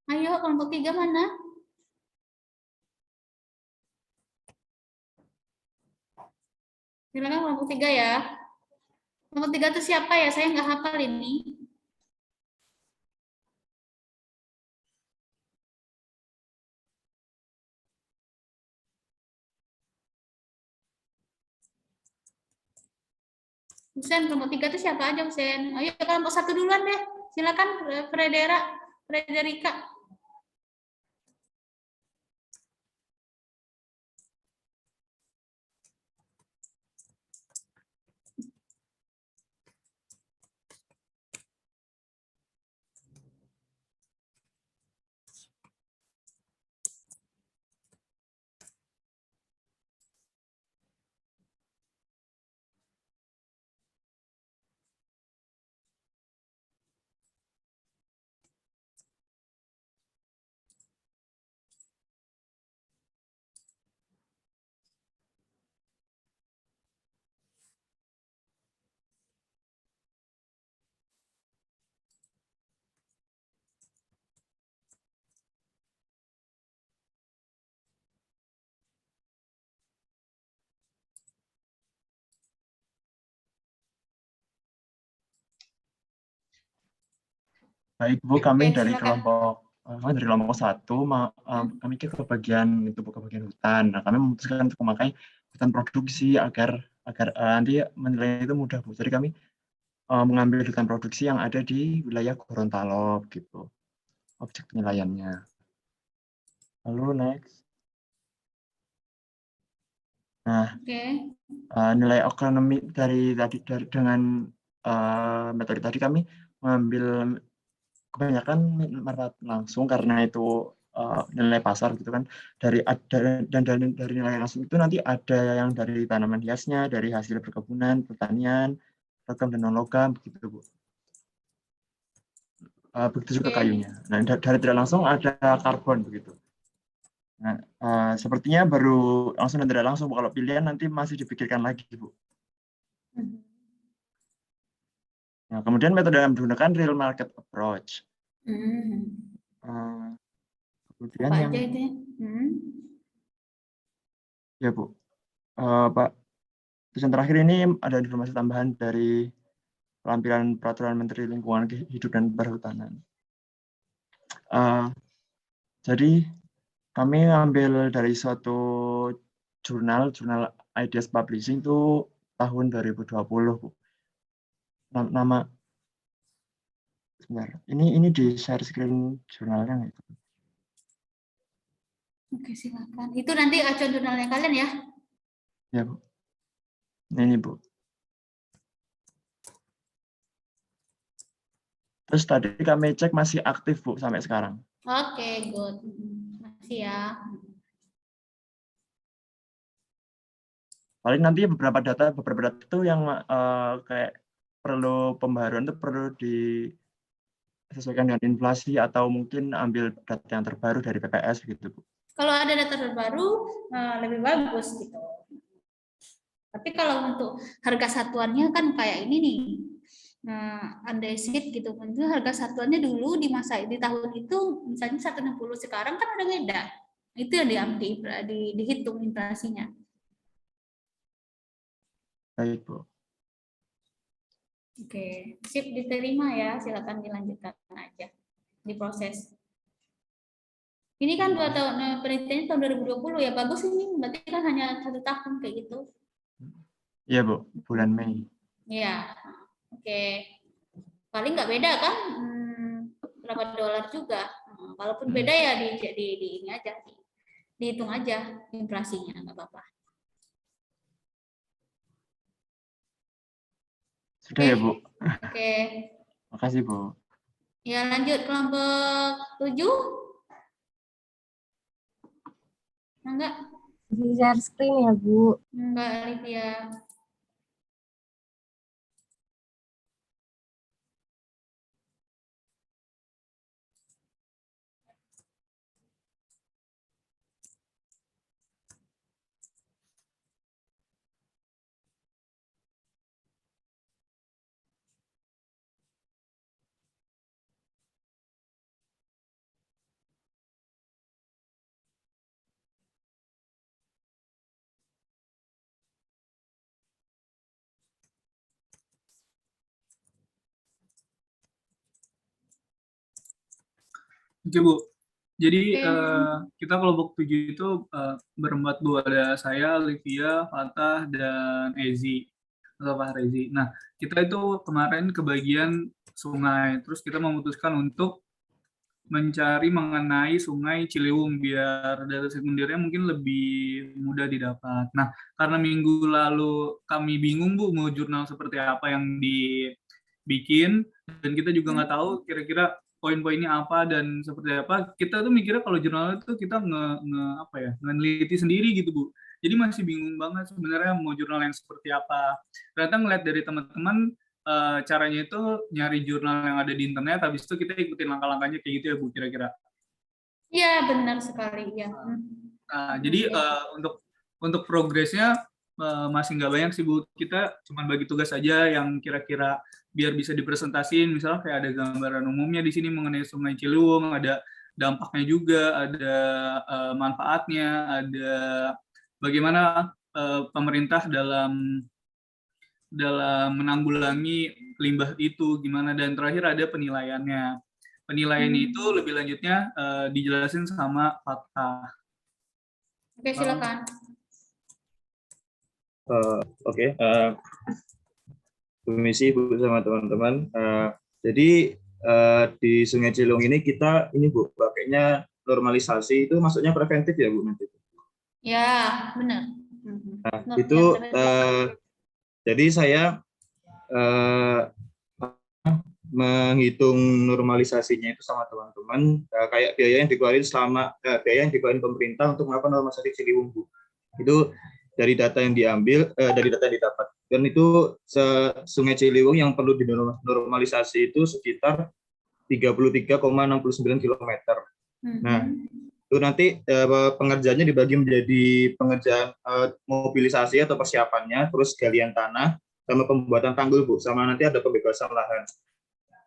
Ayo, kelompok 3 mana? Silakan kelompok 3 ya. Kelompok 3 itu siapa ya? Saya nggak hafal ini. Husen, kelompok 3 itu siapa aja, Husen? Ayo, kelompok 1 duluan deh. Silakan, Frederika. Baik, Bu, kami Oke, dari silakan. kelompok 1, kami ke bagian hutan. Nah, kami memutuskan untuk memakai hutan produksi agar nanti menilai itu mudah, Bu. Jadi kami mengambil hutan produksi yang ada di wilayah Gorontalo gitu. Objek penilaiannya. Lalu next. Nah, nilai ekonomi dengan metode tadi kami mengambil kebanyakan manfaat langsung karena itu nilai pasar gitu kan, dari nilai langsung itu nanti ada yang dari tanaman hiasnya, dari hasil perkebunan, pertanian, logam dan non logam begitu Bu. Begitu juga Oke. kayunya. Nah, dari tidak langsung ada karbon begitu. Nah, sepertinya baru langsung dan tidak langsung Bu. Kalau pilihan nanti masih dipikirkan lagi Bu. Nah, kemudian metode yang menggunakan real market approach. Kemudian Apa yang aja itu ya? ya Bu, Pak. Terus yang terakhir ini ada informasi tambahan dari lampiran Peraturan Menteri Lingkungan Hidup dan Perhutanan. Jadi kami ambil dari suatu jurnal Ideas Publishing itu tahun 2020 Bu. Nama sebentar. Ini di share screen jurnalnya nggak itu? Oke, silakan. Itu nanti acuan jurnalnya kalian ya? Ya Bu. Ini Bu. Terus tadi kami cek masih aktif Bu sampai sekarang. Oke, good. Masih ya. Paling nanti beberapa data itu yang kayak perlu pembaharuan itu perlu disesuaikan dengan inflasi atau mungkin ambil data yang terbaru dari PPS gitu Bu. Kalau ada data terbaru lebih bagus gitu. Tapi kalau untuk harga satuannya kan kayak ini nih. Andesit gitu kan, itu harga satuannya dulu di tahun itu misalnya 160, sekarang kan udah beda. Itu yang dihitung inflasinya. Baik Bu. Oke, sip, diterima ya, silakan dilanjutkan aja diproses. Ini kan 2 tahun penelitiannya tahun 2020 ya, bagus ini, berarti kan hanya 1 tahun kayak gitu. Iya Bu, bulan Mei. Iya, oke. Paling nggak beda kan, berapa dolar juga. Kalaupun beda ya di ini aja, dihitung aja inflasinya, nggak apa-apa. Sudah ya Bu. Oke. Makasih Bu. Ya lanjut kelompok 7. Enggak? Di share screen ya Bu. Enggak, Olivia. Oke Bu, jadi kita kelompok 7 itu berempat Bu, ada saya, Olivia, Fatah, dan Ezi atau Fahrezi. Nah, kita itu kemarin ke bagian sungai, terus kita memutuskan untuk mencari mengenai sungai Ciliwung biar data sekundernya mungkin lebih mudah didapat. Nah, karena minggu lalu kami bingung Bu mau jurnal seperti apa yang dibikin, dan kita juga nggak tahu kira-kira poin-poinnya apa dan seperti apa. Kita tuh mikirnya kalau jurnal itu kita ngeliti sendiri gitu Bu. Jadi masih bingung banget sebenarnya mau jurnal yang seperti apa. Ternyata ngeliat dari teman-teman caranya itu nyari jurnal yang ada di internet, habis itu kita ikutin langkah-langkahnya kayak gitu ya Bu kira-kira. Iya benar sekali ya. Nah, jadi untuk progresnya masih nggak banyak sih Bu. Kita cuma bagi tugas saja yang kira-kira biar bisa dipresentasiin, misalnya kayak ada gambaran umumnya di sini mengenai Sungai Ciliwung, ada dampaknya juga, ada manfaatnya, ada bagaimana pemerintah dalam menanggulangi limbah itu gimana, dan terakhir ada penilaiannya. Penilaian itu lebih lanjutnya dijelasin sama Fatah. Oke, silakan. Oke. Permisi Bu sama teman-teman. Jadi di Sungai Ciliwung ini kita Bu pakainya normalisasi, itu maksudnya preventif ya Bu nanti? Ya benar. Nah, itu jadi saya menghitung normalisasinya itu sama teman-teman, kayak biaya yang dikeluarin biaya yang dikeluarin pemerintah untuk melakukan normalisasi Ciliwung, Bu. Itu dari data yang dari data yang didapat. Dan itu Sungai Ciliwung yang perlu dinormalisasi itu sekitar 33,69 km. Nah, itu nanti pengerjaannya dibagi menjadi pengerjaan mobilisasi atau persiapannya, terus galian tanah, sama pembuatan tanggul, Bu, sama nanti ada pembebasan lahan.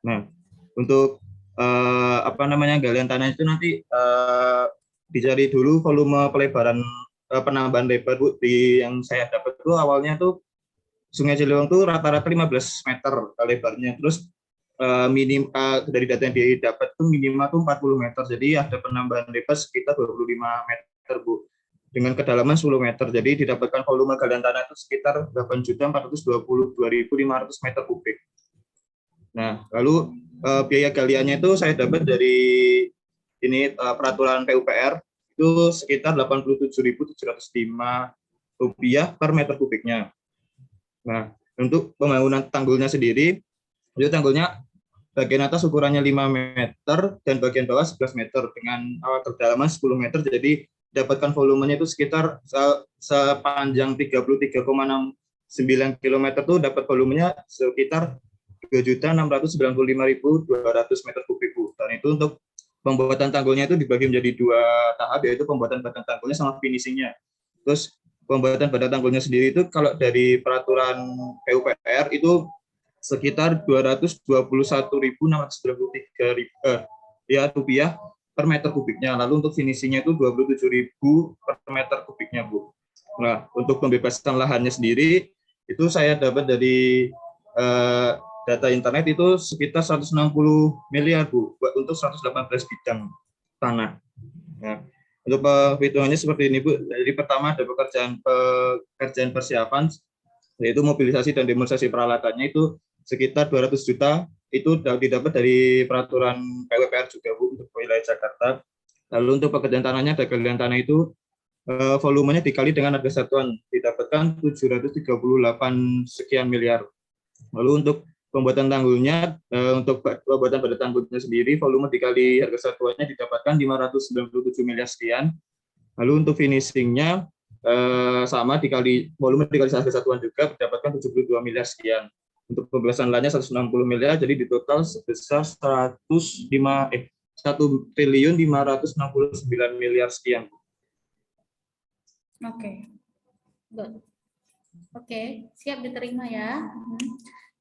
Nah, untuk galian tanah itu nanti dicari dulu volume pelebaran penambahan lebar, Bu. Yang saya dapat itu awalnya tuh Sungai Ciliwung tuh rata-rata 15 meter lebarnya, terus dari data yang didapat tuh minimal tuh 40 meter, jadi ada penambahan lebar sekitar 25 meter, Bu, dengan kedalaman 10 meter, jadi didapatkan volume galian tanah itu sekitar 8.422.500 meter kubik. Nah, lalu biaya galiannya itu saya dapat dari ini peraturan PUPR itu sekitar Rp87.705 per meter kubiknya. Nah, untuk pembangunan tanggulnya sendiri, itu tanggulnya bagian atas ukurannya 5 meter dan bagian bawah 11 meter dengan kedalaman 10 meter, jadi dapatkan volumenya itu sekitar sepanjang 33,69 km itu dapat volumenya sekitar 3.695.200 meter kubik, Bu. Dan itu untuk pembuatan tanggulnya itu dibagi menjadi 2 tahap, yaitu pembuatan badan tanggulnya sama finishingnya. Terus pembuatan badan tanggulnya sendiri itu kalau dari peraturan PUPR itu sekitar 221.693 rupiah per meter kubiknya. Lalu untuk finishingnya itu 27.000 per meter kubiknya, Bu. Nah, untuk pembebasan lahannya sendiri itu saya dapat dari data internet itu sekitar 160 miliar, Bu, untuk 118 bidang tanah. Nah, untuk perhitungannya seperti ini, Bu. Jadi pertama ada pekerjaan persiapan, yaitu mobilisasi dan demonstrasi peralatannya itu sekitar 200 juta, itu didapat dari peraturan PUPR juga, Bu, untuk wilayah Jakarta. Lalu untuk pekerjaan tanahnya, ada galian tanah itu volumenya dikali dengan harga satuan, didapatkan 738 sekian miliar. Lalu untuk pembuatan tanggulnya, untuk pembuatan badan tanggulnya sendiri, volume dikali harga satuannya didapatkan 597 miliar sekian. Lalu untuk finishingnya sama dikali volume dikali harga satuan juga didapatkan 72 miliar sekian. Untuk pembebasan lahannya 160 miliar, jadi di total sebesar 1.569 miliar sekian. Oke. Oke, siap diterima ya.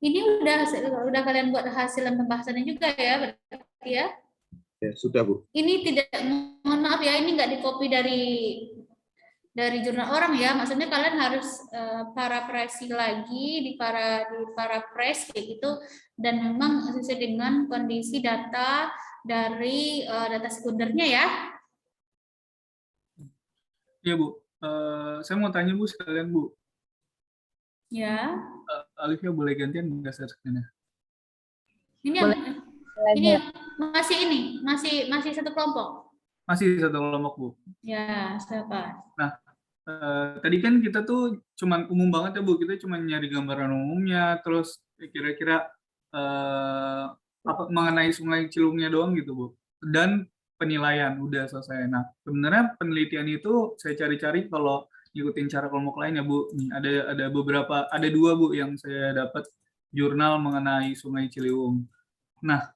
Ini udah kalian buat hasil pembahasannya juga ya, berarti ya? Ya, sudah, Bu. Ini tidak, mohon maaf ya, ini nggak dikopi dari jurnal orang ya, maksudnya kalian harus parapresi lagi di para press kayak gitu, dan memang sesuai dengan kondisi data dari data sekundernya ya. Iya, Bu. Saya mau tanya, Bu, sekalian, Bu. Ya. Alifnya boleh gantian nggak screen-nya? Ini masih satu kelompok. Masih satu kelompok, Bu. Ya, siapa? Nah, tadi kan kita tuh cuman umum banget ya, Bu. Kita cuma nyari gambaran umumnya, terus kira-kira mengenai Sungai Ciliwungnya doang gitu, Bu. Dan penilaian udah selesai. Nah, sebenarnya penelitian itu saya cari-cari kalau ngikutin cara kelompok lain ya, Bu. Nih, ada 2, Bu, yang saya dapat jurnal mengenai Sungai Ciliwung. Nah,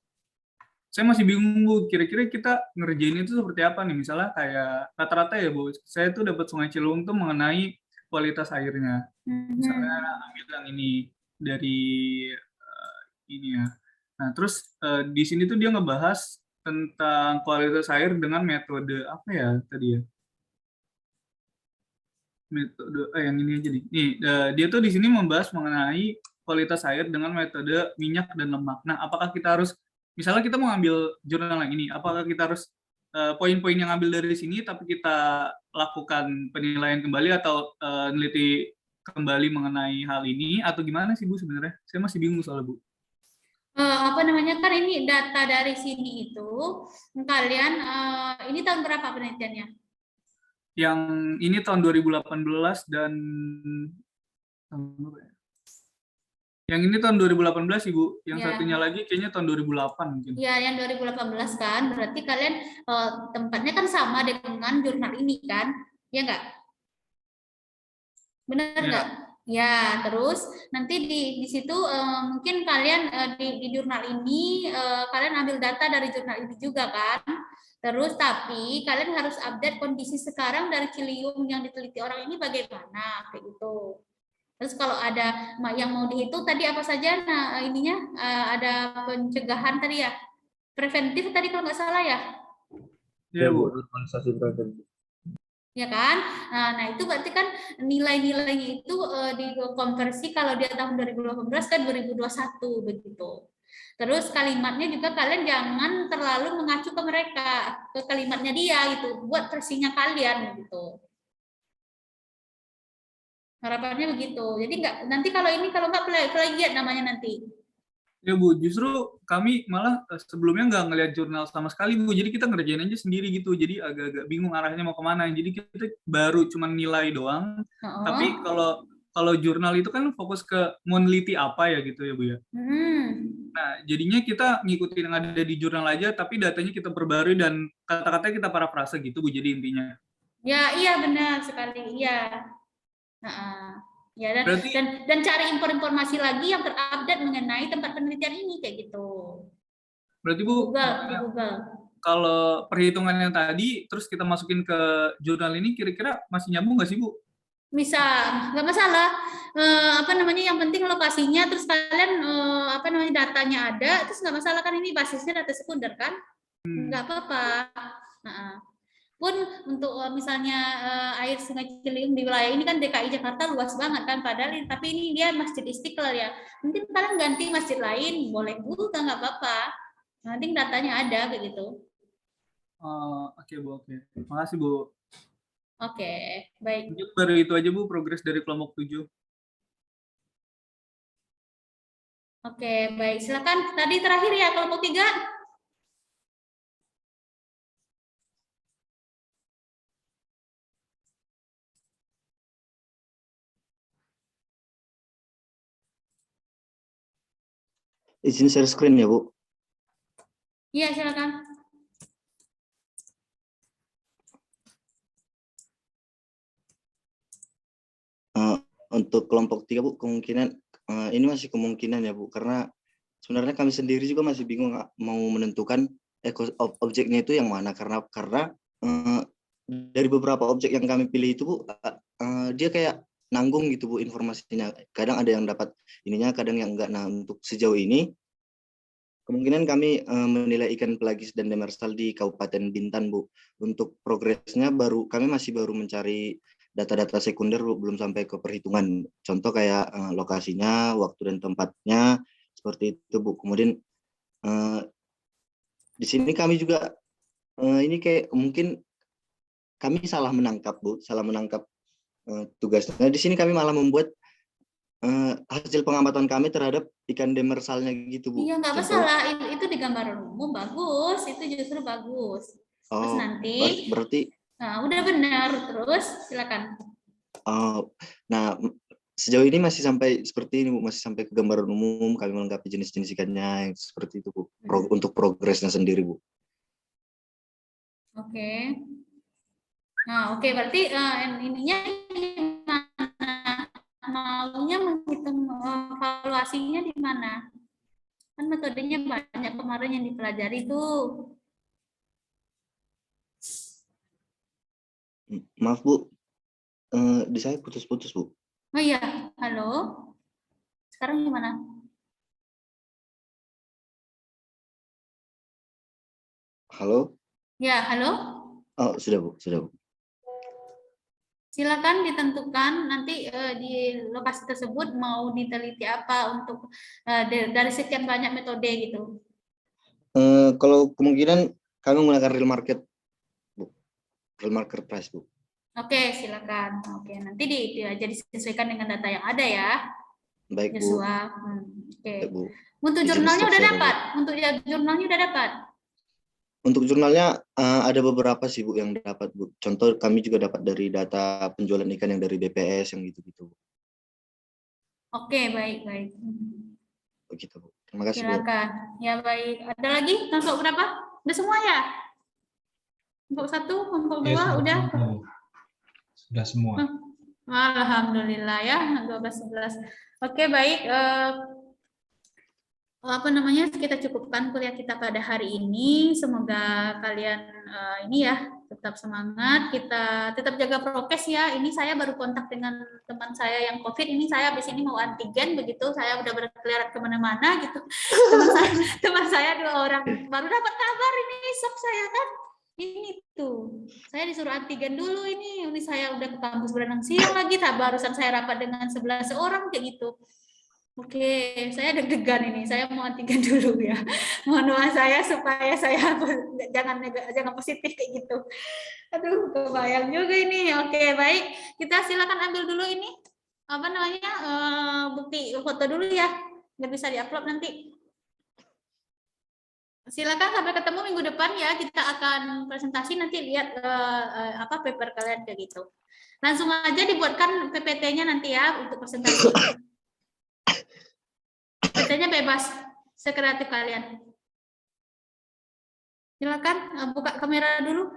saya masih bingung, Bu, kira-kira kita ngerjain itu seperti apa nih? Misalnya kayak rata-rata ya, Bu, saya tuh dapat Sungai Ciliwung tuh mengenai kualitas airnya. Misalnya ambil yang ini dari ini ya. Nah, terus di sini tuh dia ngebahas tentang kualitas air dengan metode apa ya tadi ya? Metode yang ini aja nih. Nih, dia tuh di sini membahas mengenai kualitas air dengan metode minyak dan lemak. Nah, apakah kita harus, misalnya kita mau ngambil jurnal yang ini, apakah kita harus poin-poin yang ambil dari sini tapi kita lakukan penilaian kembali atau neliti kembali mengenai hal ini, atau gimana sih, Bu, sebenarnya? Saya masih bingung soalnya, Bu. Kan ini data dari sini itu kalian ini tahun berapa penelitiannya? Yang ini tahun 2018 dan Yang ini tahun 2018 Ibu, yang Ya. satunya lagi kayaknya tahun 2008 mungkin. Ya, yang 2018 kan, berarti kalian tempatnya kan sama dengan jurnal ini kan, ya nggak? Benar Ya. nggak? Ya, terus nanti di situ mungkin kalian di jurnal ini kalian ambil data dari jurnal ini juga kan. Terus tapi kalian harus update kondisi sekarang dari Cilium yang diteliti orang ini bagaimana kayak gitu. Terus kalau ada yang mau dihitung tadi apa saja, nah ininya ada pencegahan tadi ya, preventif tadi kalau nggak salah ya. Iya Bu. Normalisasi preventif. Ya kan? Nah itu berarti kan nilai-nilainya itu dikonversi kalau dia tahun 2018 ke 2021 begitu. Terus kalimatnya juga kalian jangan terlalu mengacu ke mereka, ke kalimatnya dia gitu, buat versinya kalian gitu. Harapannya begitu. Jadi nanti kalau nggak plagiat namanya nanti. Ya Bu, justru kami malah sebelumnya nggak ngelihat jurnal sama sekali Bu, jadi kita ngerjain aja sendiri gitu, jadi agak-agak bingung arahnya mau kemana. Jadi kita baru cuma nilai doang. Tapi kalau jurnal itu kan fokus ke mau neliti apa ya gitu ya Bu ya. Nah jadinya kita ngikutin yang ada di jurnal aja, tapi datanya kita perbarui dan kata-katanya kita parafrase gitu Bu. Jadi intinya. Ya iya benar sekali iya. Ya dan cari informasi lagi yang terupdate mengenai tempat penelitian ini kayak gitu. Berarti Bu, Google. Kalau perhitungannya tadi terus kita masukin ke jurnal ini kira-kira masih nyambung nggak sih Bu? Bisa, nggak masalah. Yang penting lokasinya, terus kalian datanya ada, terus nggak masalah kan ini basisnya data sekunder kan? Nggak apa-apa. Pun untuk misalnya air Sungai Ciliwung di wilayah ini kan DKI Jakarta luas banget kan, padahal tapi ini dia Masjid Istiqlal ya. Mungkin kalian ganti masjid lain, boleh juga nggak apa-apa. Nanti datanya ada kayak gitu. Oke Bu, oke. Makasih Bu. Oke, baik. Mungkin baru itu aja Bu progres dari kelompok 7. Oke, baik. Silakan tadi terakhir ya kelompok 3. Izin share screen ya, Bu. Iya, silakan. Untuk kelompok 3, Bu, kemungkinan ini masih kemungkinan ya, Bu, karena sebenarnya kami sendiri juga masih bingung mau menentukan objeknya itu yang mana, karena dari beberapa objek yang kami pilih itu, Bu, dia kayak nanggung gitu, Bu, informasinya. Kadang ada yang dapat ininya, kadang yang enggak. Nah, untuk sejauh ini kemungkinan kami menilai ikan pelagis dan demersal di Kabupaten Bintan, Bu. Untuk progresnya kami masih baru mencari data-data sekunder, Bu, belum sampai ke perhitungan. Contoh kayak lokasinya, waktu dan tempatnya, seperti itu, Bu. Kemudian di sini kami juga ini kayak mungkin kami salah menangkap, Bu, tugasnya. Di sini kami malah membuat hasil pengamatan kami terhadap ikan demersalnya gitu, Bu. Iya, nggak masalah. Itu di gambaran umum bagus, itu justru bagus. Terus nanti berarti udah benar, terus silakan. Nah, sejauh ini masih sampai seperti ini, Bu, masih sampai ke gambaran umum, kami melengkapi jenis-jenis ikannya yang seperti itu, Bu. Untuk progresnya sendiri, Bu. Oke. Nah, oke, berarti ininya gimana? Maunya menghitung evaluasinya di mana? Kan metodenya banyak kemarin yang dipelajari tuh. Maaf, Bu. Di saya putus-putus, Bu. Oh iya, halo. Sekarang gimana? Halo? Ya, halo. Oh, sudah, Bu. Sudah, Bu. Silakan ditentukan nanti di lokasi tersebut mau diteliti apa untuk dari sekian banyak metode gitu. Kalau kemungkinan kami menggunakan real market, Bu. Real market price, Bu. Oke, silakan. Oke, nanti jadi disesuaikan dengan data yang ada ya. Baik, Bu. Oke. Baik, Bu. Untuk jurnalnya udah dapat. Untuk jurnalnya udah dapat. Untuk jurnalnya ada beberapa sih, Bu, yang dapat, Bu. Contoh kami juga dapat dari data penjualan ikan yang dari BPS yang gitu-gitu, Bu. Oke, baik. Begitu, Bu. Terima kasih, Bu. Silakan. Ya, baik. Ada lagi? Kelompok berapa? Udah semua ya? Kelompok 1, kelompok 2 udah? Sudah semua. Alhamdulillah ya, 12-11. Oke, baik. Apa namanya, kita cukupkan kuliah kita pada hari ini. Semoga kalian ini ya tetap semangat, kita tetap jaga prokes ya. Ini saya baru kontak dengan teman saya yang COVID, ini saya habis ini mau antigen, begitu saya udah berkeliaran kemana-mana gitu. Teman saya 2 orang baru dapat kabar, ini shock saya kan. Ini tuh, saya disuruh antigen dulu ini saya udah ke kampus berenang siang lagi, barusan saya rapat dengan 11 orang kayak gitu. Oke, saya deg-degan ini. Saya mau antigen dulu ya. Mohon doa saya supaya saya jangan positif kayak gitu. Aduh, kebayang juga ini. Oke, baik. Kita silakan ambil dulu ini. Apa namanya? Bukti foto dulu ya. Nggak bisa diupload nanti. Silakan sampai ketemu minggu depan ya. Kita akan presentasi nanti lihat apa paper kalian kayak gitu. Langsung aja dibuatkan PPT-nya nanti ya untuk presentasi. PPT-nya bebas, sekreatif kalian. Silakan buka kamera dulu.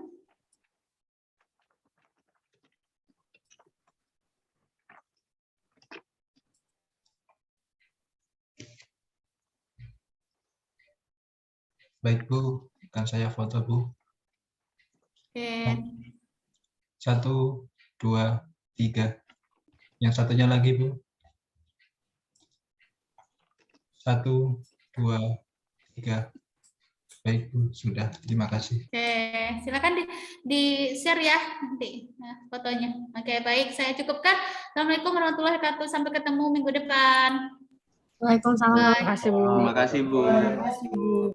Baik, Bu. Akan saya foto, Bu. Oke. 1, 2, 3. Yang satunya lagi, Bu. 1, 2, 3. Baik, Bu. Sudah. Terima kasih. Oke, silakan di-share ya nanti fotonya. Oke, baik. Saya cukupkan. Assalamualaikum warahmatullahi wabarakatuh. Sampai ketemu minggu depan. Waalaikumsalam. Bye. Terima kasih, Bu. Terima kasih, Bu. Terima kasih, Bu.